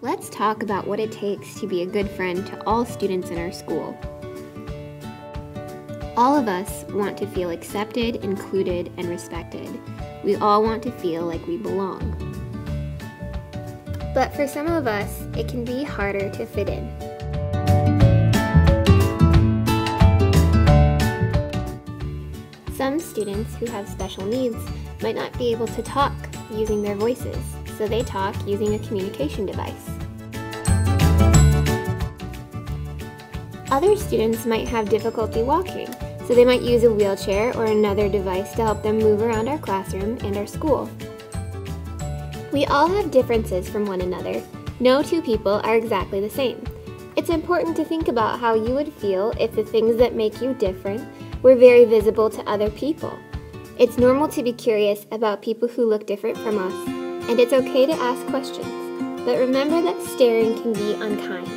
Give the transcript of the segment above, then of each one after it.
Let's talk about what it takes to be a good friend to all students in our school. All of us want to feel accepted, included, and respected. We all want to feel like we belong. But for some of us, it can be harder to fit in. Some students who have special needs might not be able to talk using their voices, so they talk using a communication device. Other students might have difficulty walking, so they might use a wheelchair or another device to help them move around our classroom and our school. We all have differences from one another. No two people are exactly the same. It's important to think about how you would feel if the things that make you different were very visible to other people. It's normal to be curious about people who look different from us, and it's okay to ask questions, but remember that staring can be unkind.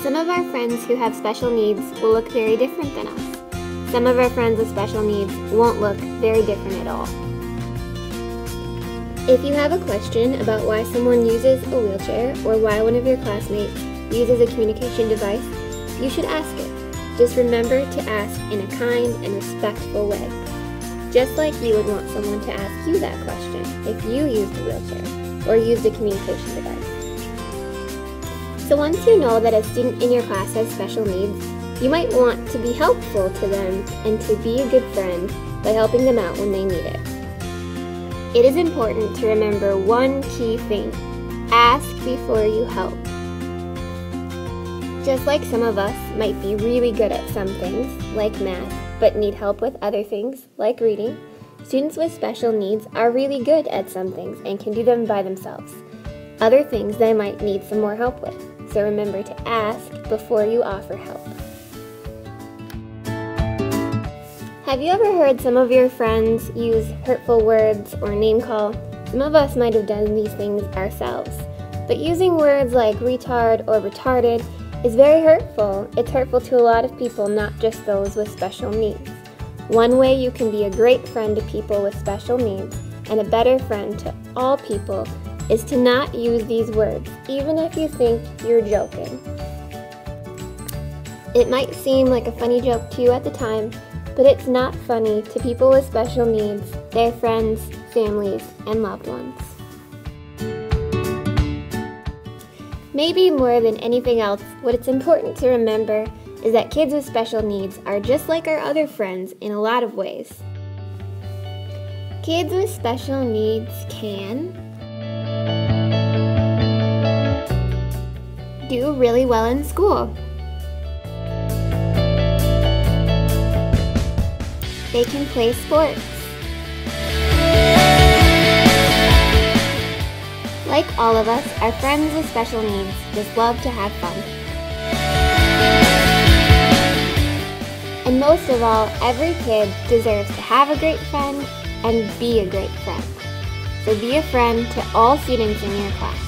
Some of our friends who have special needs will look very different than us. Some of our friends with special needs won't look very different at all. If you have a question about why someone uses a wheelchair or why one of your classmates uses a communication device, you should ask it. Just remember to ask in a kind and respectful way. Just like you would want someone to ask you that question if you used a wheelchair or used a communication device. So once you know that a student in your class has special needs, you might want to be helpful to them and to be a good friend by helping them out when they need it. It is important to remember one key thing: ask before you help. Just like some of us might be really good at some things, like math, but need help with other things, like reading, students with special needs are really good at some things and can do them by themselves. Other things they might need some more help with, so remember to ask before you offer help. Have you ever heard some of your friends use hurtful words or name call? Some of us might have done these things ourselves, but using words like retard or retarded is very hurtful. It's hurtful to a lot of people, not just those with special needs. One way you can be a great friend to people with special needs and a better friend to all people is to not use these words, even if you think you're joking. It might seem like a funny joke to you at the time, but it's not funny to people with special needs, their friends, families, and loved ones. Maybe more than anything else, what it's important to remember is that kids with special needs are just like our other friends in a lot of ways. Kids with special needs can do really well in school. They can play sports. Like all of us, our friends with special needs just love to have fun. And most of all, every kid deserves to have a great friend and be a great friend. So be a friend to all students in your class.